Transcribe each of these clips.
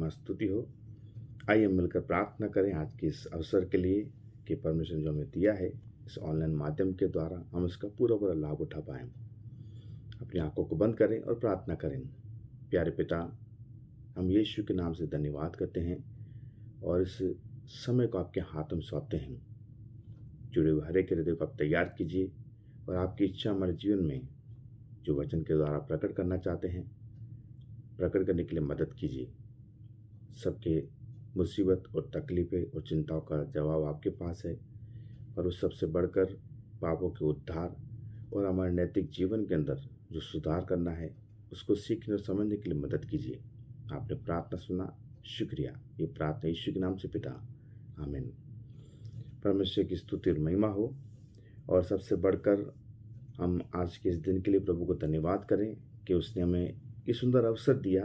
महिमा स्तुति हो। आइए मिलकर प्रार्थना करें आज के इस अवसर के लिए कि परमेश्वर ने जो हमें दिया है इस ऑनलाइन माध्यम के द्वारा हम इसका पूरा पूरा लाभ उठा पाएं। अपनी आंखों को बंद करें और प्रार्थना करें। प्यारे पिता, हम यीशु के नाम से धन्यवाद करते हैं और इस समय को आपके हाथों में सौंपते हैं। जुड़े हुए हर एक हृदय को आप तैयार कीजिए और आपकी इच्छा हमारे जीवन में जो वचन के द्वारा प्रकट करना चाहते हैं प्रकट करने के लिए मदद कीजिए। सबके मुसीबत और तकलीफ़ें और चिंताओं का जवाब आपके पास है और उस सबसे बढ़कर पापों के उद्धार और हमारे नैतिक जीवन के अंदर जो सुधार करना है उसको सीखने और समझने के लिए मदद कीजिए। आपने प्रार्थना सुना, शुक्रिया। ये प्रार्थना यीशु के नाम से पिता, आमीन। परमेश्वर की स्तुति और महिमा हो। और सबसे बढ़कर हम आज के इस दिन के लिए प्रभु को धन्यवाद करें कि उसने हमें ये सुंदर अवसर दिया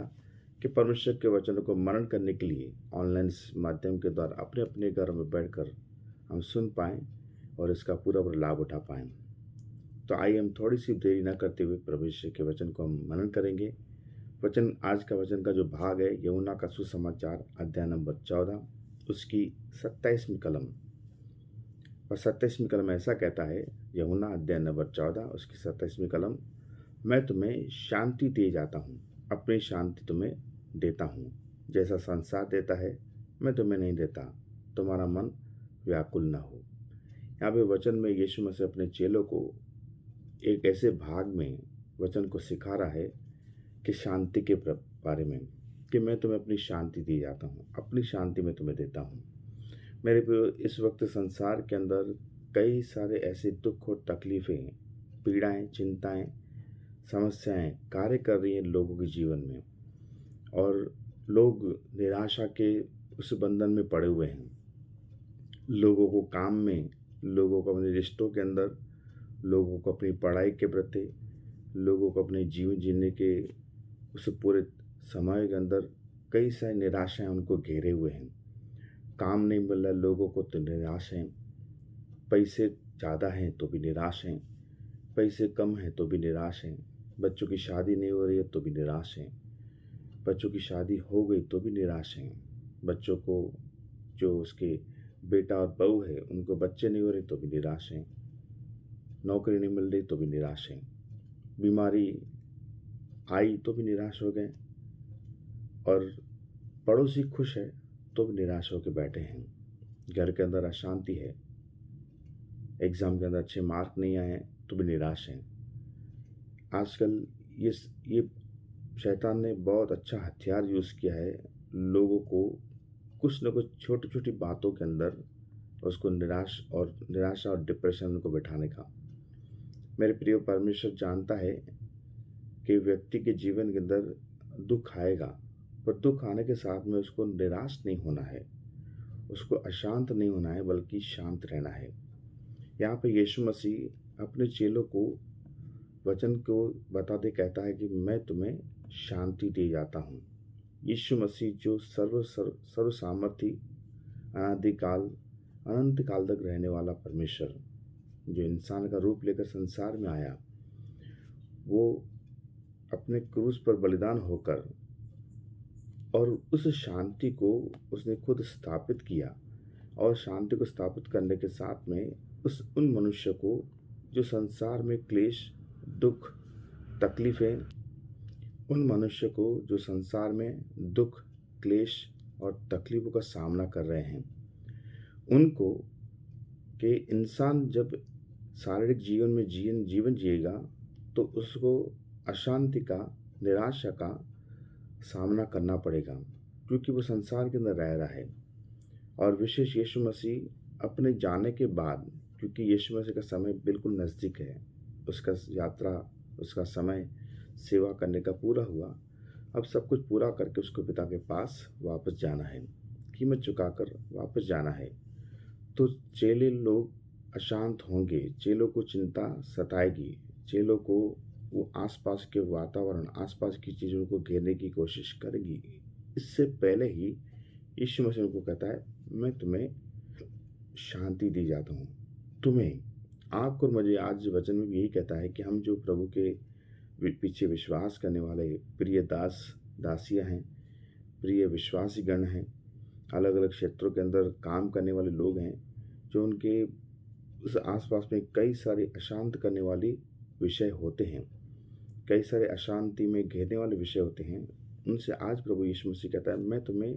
कि परमेश्वर के वचनों को मनन करने के लिए ऑनलाइन माध्यम के द्वारा अपने अपने घर में बैठकर हम सुन पाएँ और इसका पूरा पूरा लाभ उठा पाएँ। तो आइए हम थोड़ी सी देरी न करते हुए परमेश्वर के वचन को हम मनन करेंगे। वचन आज का वचन का जो भाग है यूहन्ना का सुसमाचार अध्याय नंबर 14 उसकी 27वीं कलम। और 27वीं कलम ऐसा कहता है, यूहन्ना अध्याय नंबर 14 उसकी 27वीं कलम, मैं तुम्हें शांति दे जाता हूँ, अपनी शांति तुम्हें देता हूँ। जैसा संसार देता है मैं तुम्हें नहीं देता, तुम्हारा मन व्याकुल न हो। यहाँ पे वचन में यीशु मसीह अपने चेलों को एक ऐसे भाग में वचन को सिखा रहा है कि शांति के बारे में, कि मैं तुम्हें अपनी शांति दी जाता हूँ, अपनी शांति मैं तुम्हें देता हूँ। मेरे प्रियो, इस वक्त संसार के अंदर कई सारे ऐसे दुख और तकलीफ़ें, पीड़ाएं, चिंताएं, समस्याएं कार्य कर रही हैं लोगों के जीवन में और लोग निराशा के उस बंधन में पड़े हुए हैं। लोगों को काम में, लोगों को अपने रिश्तों के अंदर, लोगों को अपनी पढ़ाई के प्रति, लोगों को अपने जीवन जीने के उस पूरे समय के अंदर कई सारी निराशाएं उनको घेरे हुए हैं। काम नहीं मिल रहा लोगों को तो निराश हैं, पैसे ज़्यादा हैं तो भी निराश हैं, पैसे कम हैं तो भी निराश हैं, बच्चों की शादी नहीं हो रही है तो भी निराश हैं, बच्चों की शादी हो गई तो भी निराश हैं, बच्चों को जो उसके बेटा और बहू है उनको बच्चे नहीं हो रहे तो भी निराश हैं, नौकरी नहीं मिल रही तो भी निराश हैं, बीमारी आई तो भी निराश हो गए और पड़ोसी खुश है तो भी निराश होकर बैठे हैं। घर के अंदर अशांति है, एग्ज़ाम के अंदर अच्छे मार्क नहीं आए हैं तो भी निराश हैं। आजकल ये शैतान ने बहुत अच्छा हथियार यूज़ किया है, लोगों को कुछ न कुछ छोटी छोटी बातों के अंदर उसको निराशा और डिप्रेशन को बैठाने का। मेरे प्रिय, परमेश्वर जानता है कि व्यक्ति के जीवन के अंदर दुख आएगा, पर दुख आने के साथ में उसको निराश नहीं होना है, उसको अशांत नहीं होना है, बल्कि शांत रहना है। यहाँ पे यीशु मसीह अपने चेलों को वचन को बताते कहता है कि मैं तुम्हें शांति दे जाता हूँ। यीशु मसीह जो सर्व सामर्थी, अनंत काल तक रहने वाला परमेश्वर, जो इंसान का रूप लेकर संसार में आया, वो अपने क्रूस पर बलिदान होकर और उस शांति को उसने खुद स्थापित किया और शांति को स्थापित करने के साथ में उन मनुष्य को जो संसार में क्लेश, दुख, तकलीफ़ें, उन मनुष्य को जो संसार में दुख, क्लेश और तकलीफ़ों का सामना कर रहे हैं, उनको कि इंसान जब शारीरिक जीवन में जीवन जिएगा तो उसको अशांति का, निराशा का सामना करना पड़ेगा, क्योंकि वो संसार के अंदर रह रहा है। और विशेष यीशु मसीह अपने जाने के बाद, क्योंकि यीशु मसीह का समय बिल्कुल नज़दीक है, उसका यात्रा, उसका समय सेवा करने का पूरा हुआ, अब सब कुछ पूरा करके उसको पिता के पास वापस जाना है, कीमत चुकाकर वापस जाना है। तो चेले लोग अशांत होंगे, चेलों को चिंता सताएगी, चेलों को वो आसपास के वातावरण, आसपास की चीज़ों को घेरने की कोशिश करेगी। इससे पहले ही यीशु मसीह को कहता है, मैं तुम्हें शांति दी जाता हूँ। तुम्हें, आपको और मुझे आज वचन में यही कहता है कि हम जो प्रभु के पीछे विश्वास करने वाले प्रिय दास दासियाँ हैं, प्रिय विश्वासी गण हैं, अलग अलग क्षेत्रों के अंदर काम करने वाले लोग हैं, जो उनके उस आसपास में कई सारे अशांत करने वाले विषय होते हैं, कई सारे अशांति में घेरने वाले विषय होते हैं। उनसे आज प्रभु यीशु मसीह कहता है, मैं तुम्हें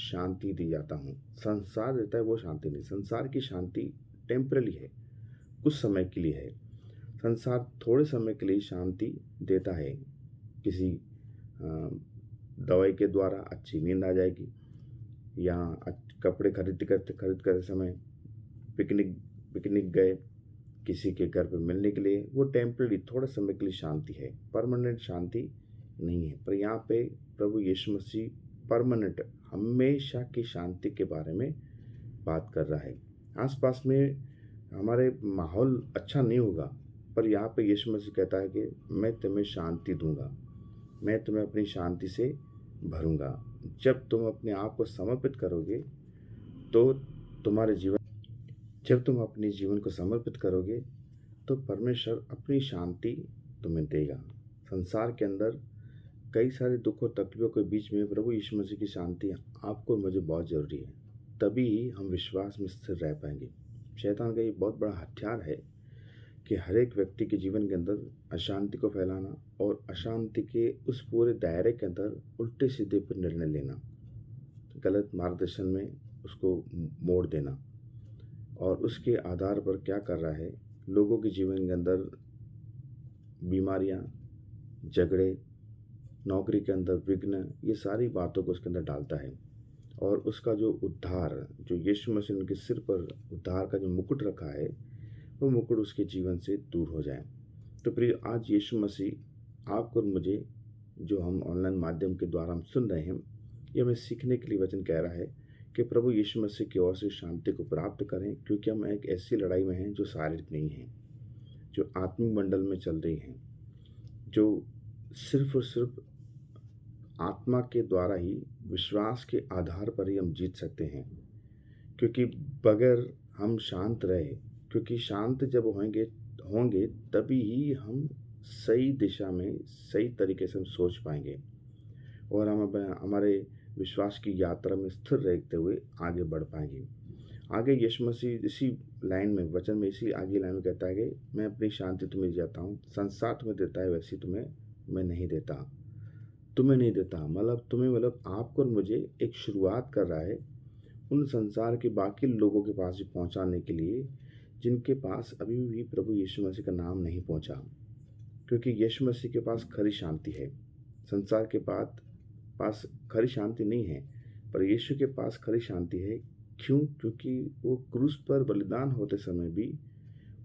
शांति दी जाता हूँ। संसार देता है वो शांति नहीं। संसार की शांति टेम्पररी है, कुछ समय के लिए है। संसार थोड़े समय के लिए शांति देता है। किसी दवाई के द्वारा अच्छी नींद आ जाएगी, या कपड़े खरीद करते समय पिकनिक गए किसी के घर पे मिलने के लिए, वो टेम्पररी थोड़े समय के लिए शांति है, परमानेंट शांति नहीं है। पर यहाँ पे प्रभु यीशु मसीह परमानेंट हमेशा की शांति के बारे में बात कर रहा है। आसपास में हमारे माहौल अच्छा नहीं होगा, पर यहाँ पे यीशु मसीह कहता है कि मैं तुम्हें शांति दूंगा, मैं तुम्हें अपनी शांति से भरूंगा। जब तुम अपने आप को समर्पित करोगे तो जब तुम अपने जीवन को समर्पित करोगे तो परमेश्वर अपनी शांति तुम्हें देगा। संसार के अंदर कई सारे दुखों तकलीफों के बीच में प्रभु यीशु मसीह की शांति आपको और मुझे बहुत ज़रूरी है, तभी ही हम विश्वास में स्थिर रह पाएंगे। शैतान का ये बहुत बड़ा हथियार है कि हर एक व्यक्ति के जीवन के अंदर अशांति को फैलाना और अशांति के उस पूरे दायरे के अंदर उल्टे सीधे पर निर्णय लेना, गलत मार्गदर्शन में उसको मोड़ देना, और उसके आधार पर क्या कर रहा है, लोगों के जीवन के अंदर बीमारियां, झगड़े, नौकरी के अंदर विघ्न, ये सारी बातों को उसके अंदर डालता है। और उसका जो उद्धार, जो यीशु मसीह ने उनके सिर पर उद्धार का जो मुकुट रखा है, वो मुकुट उसके जीवन से दूर हो जाए। तो प्रिय, आज यीशु मसीह आपको और मुझे, जो हम ऑनलाइन माध्यम के द्वारा हम सुन रहे हैं, ये हमें सीखने के लिए वचन कह रहा है कि प्रभु यीशु मसीह की ओर से शांति को प्राप्त करें, क्योंकि हम एक ऐसी लड़ाई में हैं जो शारीरिक नहीं है, जो आत्मिक मंडल में चल रही है, जो सिर्फ और सिर्फ आत्मा के द्वारा ही, विश्वास के आधार पर ही हम जीत सकते हैं। क्योंकि बगैर हम शांत रहे, क्योंकि शांत जब होंगे तभी ही हम सही दिशा में, सही तरीके से हम सोच पाएंगे और हम हमारे विश्वास की यात्रा में स्थिर रहते हुए आगे बढ़ पाएंगे। आगे यीशु मसीह इसी लाइन में, वचन में, इसी आगे लाइन में कहता है कि मैं अपनी शांति तुम्हें देता हूँ, संसार तुम्हें देता है वैसी तुम्हें मैं नहीं देता, तुम्हें नहीं देता। मतलब आपको और मुझे एक शुरुआत कर रहा है उन संसार के बाकी लोगों के पास भी पहुँचाने के लिए, जिनके पास अभी भी प्रभु यीशु मसीह का नाम नहीं पहुँचा। क्योंकि यीशु मसीह के पास खरी शांति है, संसार के पास खरी शांति नहीं है, पर यीशु के पास खरी शांति है। क्यों? क्योंकि वो क्रूस पर बलिदान होते समय भी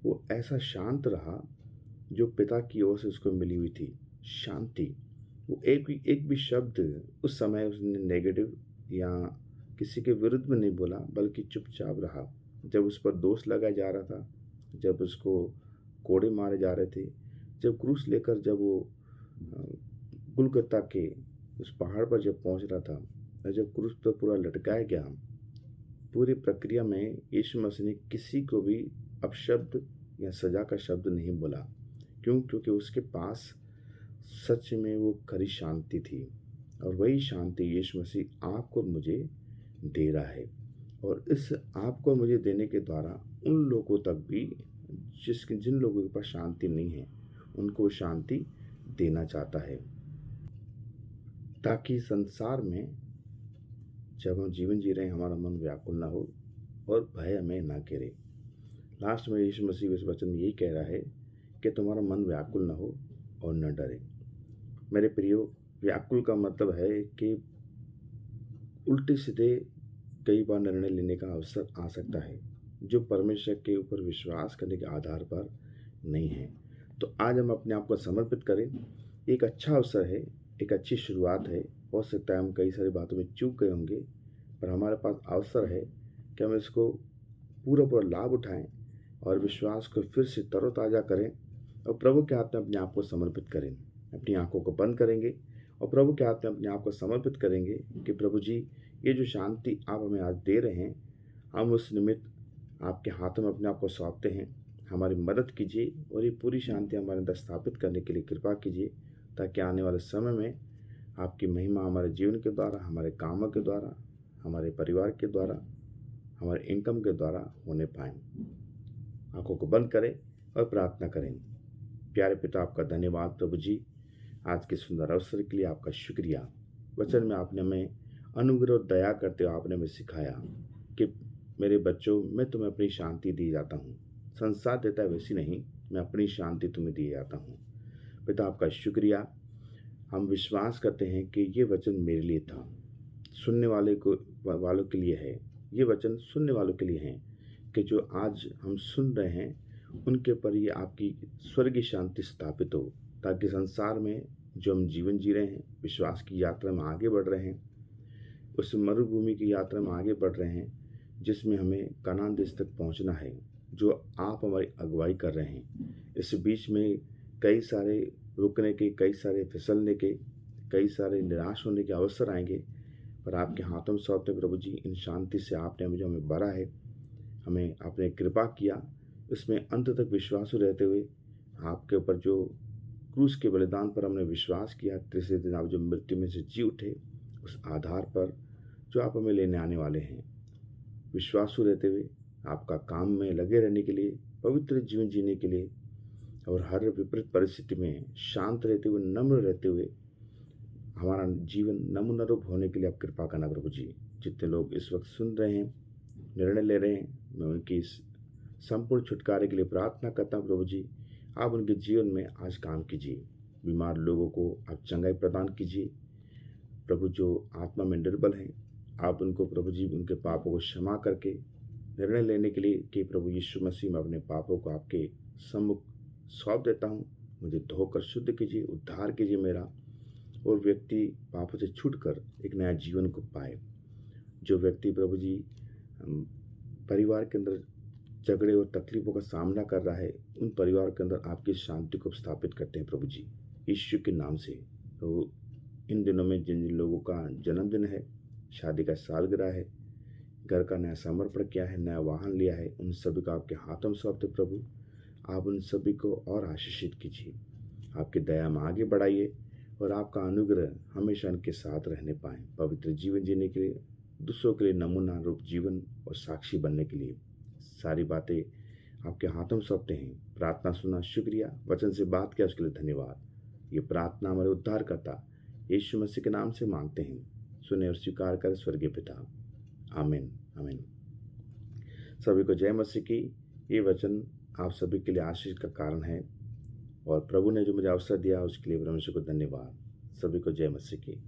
वो ऐसा शांत रहा जो पिता की ओर से उसको मिली हुई थी शांति। वो एक भी शब्द उस समय उसने नेगेटिव या किसी के विरुद्ध में नहीं बोला, बल्कि चुपचाप रहा। जब उस पर दोष लगाया जा रहा था, जब उसको कोड़े मारे जा रहे थे, जब क्रूस लेकर जब वो गुलगुता के उस पहाड़ पर जब पहुंच रहा था, और जब क्रूस पर पूरा लटकाया गया, पूरी प्रक्रिया में यीशु मसीह ने किसी को भी अपशब्द या सजा का शब्द नहीं बोला। क्यों? क्योंकि उसके पास सच में वो खरी शांति थी, और वही शांति यीशु मसीह आपको मुझे दे रहा है। और इस आपको और मुझे देने के द्वारा उन लोगों तक भी जिन लोगों के पास शांति नहीं है, उनको शांति देना चाहता है, ताकि संसार में जब हम जीवन जी रहे हैं हमारा मन व्याकुल ना हो और भय हमें ना घेरे। लास्ट में यीशु मसीह इस वचन में यही कह रहा है कि तुम्हारा मन व्याकुल ना हो और न डरे। मेरे प्रियो, व्याकुल का मतलब है कि उल्टे सीधे कई बार निर्णय लेने का अवसर आ सकता है, जो परमेश्वर के ऊपर विश्वास करने के आधार पर नहीं है। तो आज हम अपने आप को समर्पित करें। एक अच्छा अवसर है, एक अच्छी शुरुआत है। हो सकता है हम कई सारी बातों में चूक गए होंगे, पर हमारे पास अवसर है कि हम इसको पूरा लाभ उठाएं और विश्वास को फिर से तरोताज़ा करें और प्रभु के हाथ में अपने आप को समर्पित करें। अपनी आंखों को बंद करेंगे और प्रभु के हाथ में अपने आप को समर्पित करेंगे कि प्रभु जी, ये जो शांति आप हमें आज दे रहे हैं, हम उस निमित्त आपके हाथों में अपने आप को सौंपते हैं। हमारी मदद कीजिए और ये पूरी शांति हमारे अंदर स्थापित करने के लिए कृपा कीजिए, ताकि आने वाले समय में आपकी महिमा हमारे जीवन के द्वारा, हमारे कामों के द्वारा, हमारे परिवार के द्वारा, हमारे इनकम के द्वारा होने पाए। आंखों को बंद करें और प्रार्थना करें। प्यारे पिता, आपका धन्यवाद प्रभु जी, आज के सुंदर अवसर के लिए आपका शुक्रिया। वचन में आपने हमें अनुग्रह और दया करते हुए आपने हमें सिखाया कि मेरे बच्चों, मैं तुम्हें अपनी शांति दी जाता हूँ। संसार देता है वैसी नहीं, मैं अपनी शांति तुम्हें दिए जाता हूँ। पिता, आपका शुक्रिया। हम विश्वास करते हैं कि ये वचन मेरे लिए था, सुनने वालों के लिए है। ये वचन सुनने वालों के लिए हैं कि जो आज हम सुन रहे हैं उनके ऊपर ये आपकी स्वर्गीय शांति स्थापित हो, ताकि संसार में जो हम जीवन जी रहे हैं, विश्वास की यात्रा में आगे बढ़ रहे हैं, उस मरुभूमि की यात्रा में आगे बढ़ रहे हैं जिसमें हमें कनान देश तक पहुंचना है, जो आप हमारी अगुवाई कर रहे हैं। इस बीच में कई सारे रुकने के, कई सारे फिसलने के, कई सारे निराश होने के अवसर आएंगे, पर आपके हाथों में सौंपते प्रभु जी, इन शांति से आपने जो हमें भरा है, हमें आपने कृपा किया, इसमें अंत तक विश्वास रहते हुए आपके ऊपर जो क्रूस के बलिदान पर हमने विश्वास किया, तीसरे दिन आप जो मृत्यु में से जी उठे, उस आधार पर जो आप हमें लेने आने वाले हैं, विश्वासु रहते हुए आपका काम में लगे रहने के लिए, पवित्र जीवन जीने के लिए और हर विपरीत परिस्थिति में शांत रहते हुए, नम्र रहते हुए हमारा जीवन नमूना रूप होने के लिए आप कृपा करना प्रभु जी। जितने लोग इस वक्त सुन रहे हैं, निर्णय ले रहे हैं, मैं उनकी इस संपूर्ण छुटकारे के लिए प्रार्थना करता हूँ प्रभु जी। आप उनके जीवन में आज काम कीजिए, बीमार लोगों को आप चंगाई प्रदान कीजिए प्रभु। जो आत्मा में निर्बल हैं, आप उनको प्रभु जी उनके पापों को क्षमा करके निर्णय लेने के लिए कि प्रभु यीशु मसीह, मैं अपने पापों को आपके सम्मुख सौंप देता हूँ, मुझे धोकर शुद्ध कीजिए, उद्धार कीजिए मेरा, और व्यक्ति पापों से छूटकर एक नया जीवन को पाए। जो व्यक्ति प्रभु जी परिवार के अंदर झगड़े और तकलीफों का सामना कर रहा है, उन परिवार के अंदर आपकी शांति को स्थापित करते हैं प्रभु जी, यीशु के नाम से। तो इन दिनों में जिन जिन लोगों का जन्मदिन है, शादी का सालगिरह है, घर का नया समर्पण किया है, नया वाहन लिया है, उन सभी को आपके हाथों में सौंपते प्रभु। आप उन सभी को और आशीषित कीजिए, आपकी दया में आगे बढ़ाइए और आपका अनुग्रह हमेशा उनके साथ रहने पाए, पवित्र जीवन जीने के लिए, दूसरों के लिए नमूना रूप जीवन और साक्षी बनने के लिए। सारी बातें आपके हाथों में सौंपते हैं। प्रार्थना सुना, शुक्रिया। वचन से बात किया उसके लिए धन्यवाद। ये प्रार्थना हमारे उद्धार करता यीशु मसीह के नाम से मांगते हैं, सुने और स्वीकार कर स्वर्गीय पिता। आमीन, आमीन। सभी को जय मसीह की। ये वचन आप सभी के लिए आशीष का कारण है और प्रभु ने जो मुझे अवसर दिया उसके लिए परमेश्वर को धन्यवाद। सभी को जय मसीह की।